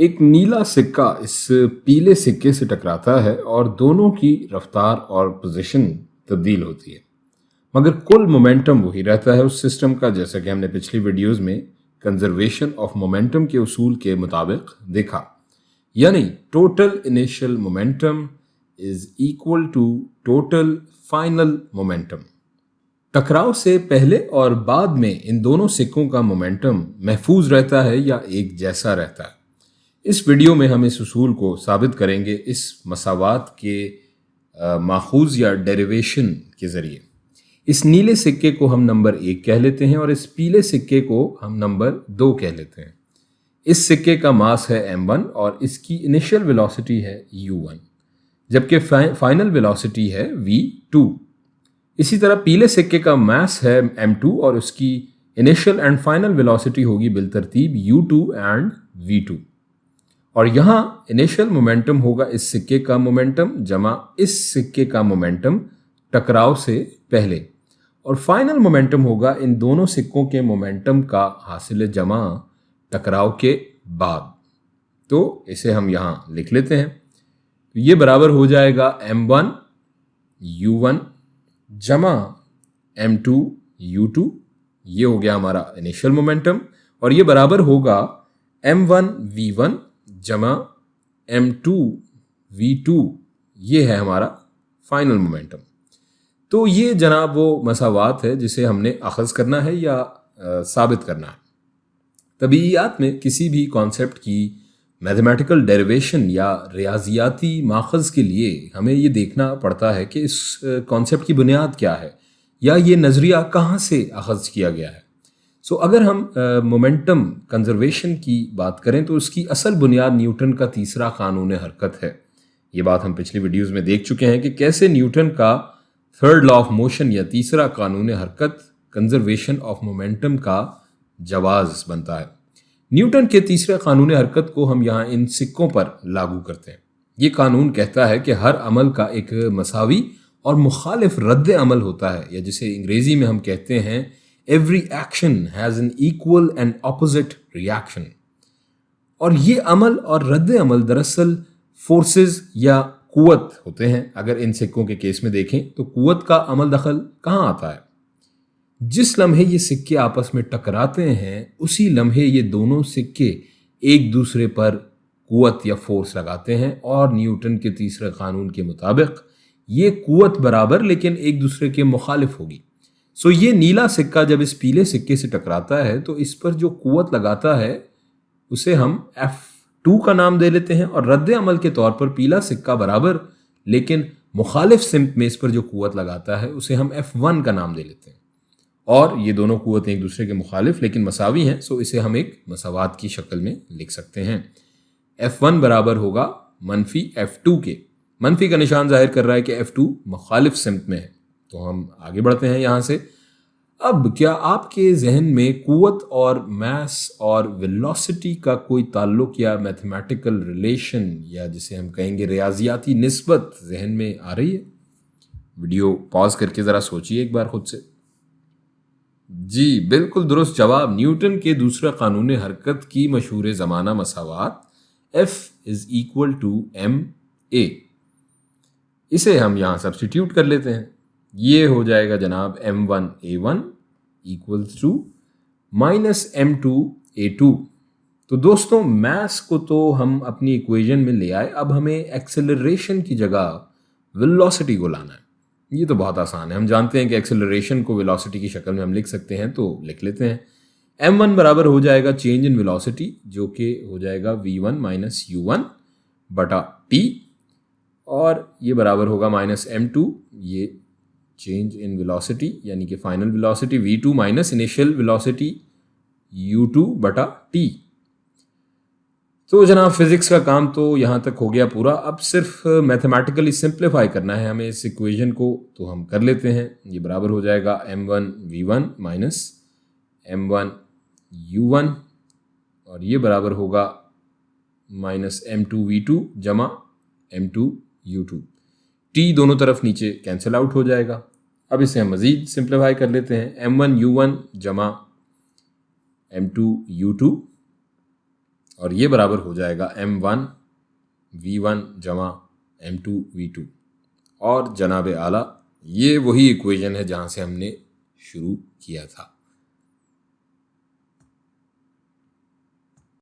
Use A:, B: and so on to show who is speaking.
A: एक नीला सिक्का इस पीले सिक्के से टकराता है और दोनों की रफ्तार और पोजीशन तब्दील होती है, मगर कुल मोमेंटम वही रहता है उस सिस्टम का, जैसा कि हमने पिछली वीडियोस में कंजर्वेशन ऑफ मोमेंटम के उसूल के मुताबिक देखा। यानी total initial momentum is equal to total final momentum. टकराव से पहले और बाद में इन दोनों सिक्कों का मोमेंटम महफूज रहता है या एक जैसा रहता है। इस वीडियो में हम इस उसूल को साबित करेंगे इस मसावात के माखूज या डेरिवेशन के ज़रिए। इस नीले सिक्के को हम नंबर 1 कह लेते हैं और इस पीले सिक्के को हम नंबर 2 कह लेते हैं। इस सिक्के का मास है m1 और इसकी इनिशियल वेलोसिटी है u1, जबकि फाइनल वेलोसिटी है v2। इसी तरह पीले सिक्के का मास है m2 और उसकी इनिशियल एंड फाइनल वेलोसिटी होगी बिलतरतीब u2 एंड v2। और यहाँ इनिशियल मोमेंटम होगा इस सिक्के का मोमेंटम जमा इस सिक्के का मोमेंटम टकराव से पहले, और फाइनल मोमेंटम होगा इन दोनों सिक्कों के मोमेंटम का हासिल जमा टकराव के बाद। तो इसे हम यहाँ लिख लेते हैं। तो ये बराबर हो जाएगा m1 u1 जमा m2 u2। ये हो गया हमारा इनिशियल मोमेंटम, और ये बराबर होगा m1 v1 जमा m2 v2। ये है हमारा फाइनल मोमेंटम। तो ये जनाब वो मसावात है जिसे हमने अखज़ करना है या साबित करना है। तबीयत में किसी भी कॉन्सेप्ट की मैथमेटिकल डेरिवेशन या रियाजियाती माखज़ के लिए हमें ये देखना पड़ता है कि इस कॉन्सेप्ट की बुनियाद क्या है या ये नज़रिया कहाँ से अखज़ किया गया है। सो अगर हम मोमेंटम कंजर्वेशन की बात करें तो उसकी असल बुनियाद न्यूटन का तीसरा कानून हरकत है। ये बात हम पिछली वीडियोस में देख चुके हैं कि कैसे न्यूटन का थर्ड लॉ ऑफ मोशन या तीसरा कानून हरकत कंजर्वेशन ऑफ मोमेंटम का जवाज बनता है। न्यूटन के तीसरे कानून हरकत को हम यहाँ इन सिक्कों पर लागू करते हैं। ये कानून कहता है कि हर अमल का एक मसावी और मुखालिफ रद्द अमल होता है, या जिसे अंग्रेजी में हम कहते हैं Every action has an equal and opposite reaction। और ये अमल और रद्द अमल दरअसल फोर्सेस या कुव्वत होते हैं। अगर इन सिक्कों के केस में देखें तो कुव्वत का अमल दखल कहाँ आता है? जिस लम्हे ये सिक्के आपस में टकराते हैं उसी लम्हे ये दोनों सिक्के एक दूसरे पर कुव्वत या फोर्स लगाते हैं, और न्यूटन के तीसरे कानून के मुताबिक ये कुव्वत बराबर लेकिन एक दूसरे के मुखालिफ होगी। सो ये नीला सिक्का जब इस पीले सिक्के से टकराता है तो इस पर जो कुव्वत लगाता है उसे हम F2 का नाम दे लेते हैं, और रद्द अमल के तौर पर पीला सिक्का बराबर लेकिन मुखालिफ सिमत में इस पर जो कुव्वत लगाता है उसे हम F1 का नाम दे लेते हैं। और ये दोनों कुव्वतें एक दूसरे के मुखालिफ लेकिन मसावी हैं, सो इसे हम एक मसावात की शक्ल में लिख सकते हैं। F1 बराबर होगा मनफी F2 के। मनफी का निशान जाहिर कर रहा है कि F2 मुखालिफ सिमत में है। तो हम आगे बढ़ते हैं यहाँ से। अब क्या आपके जहन में कुव्वत और मास और वेलोसिटी का कोई ताल्लुक या मैथमेटिकल रिलेशन या जिसे हम कहेंगे रियाजियाती निस्बत जहन में आ रही है? वीडियो पॉज करके ज़रा सोचिए एक बार खुद से। जी बिल्कुल दुरुस्त जवाब। न्यूटन के दूसरा कानून हरकत की मशहूर ज़माना मसावात F is equal to ma। इसे हम यहाँ सब्स्टिट्यूट कर लेते हैं। ये हो जाएगा जनाब m1 a1 equals to minus m2 a2। तो दोस्तों मास को तो हम अपनी इक्वेशन में ले आए, अब हमें एक्सेलरेशन की जगह वेलोसिटी को लाना है। ये तो बहुत आसान है, हम जानते हैं कि एक्सेलरेशन को वेलोसिटी की शक्ल में हम लिख सकते हैं, तो लिख लेते हैं। m1 बराबर हो जाएगा चेंज इन वेलोसिटी जो कि हो जाएगा v1 माइनस u1 बटा t, और ये बराबर होगा माइनस m2 ये चेंज इन वेलोसिटी यानी कि final velocity v2 minus initial velocity u2 बटा t। तो जनाब फिजिक्स का काम तो यहाँ तक हो गया पूरा। अब सिर्फ मैथमेटिकली सिंप्लीफाई करना है हमें इस इक्वेशन को, तो हम कर लेते हैं। ये बराबर हो जाएगा m1 v1 minus m1 u1, और ये बराबर होगा माइनस m2 v2 जमा m2 u2। t दोनों तरफ नीचे कैंसिल आउट हो जाएगा। अब इसे हम मज़ीद सिंप्लीफाई कर लेते हैं। m1 u1 जमा m2 u2, और ये बराबर हो जाएगा m1v1 जमा m2v2। और जनाब आला, ये वही इक्वेशन है जहाँ से हमने शुरू किया था।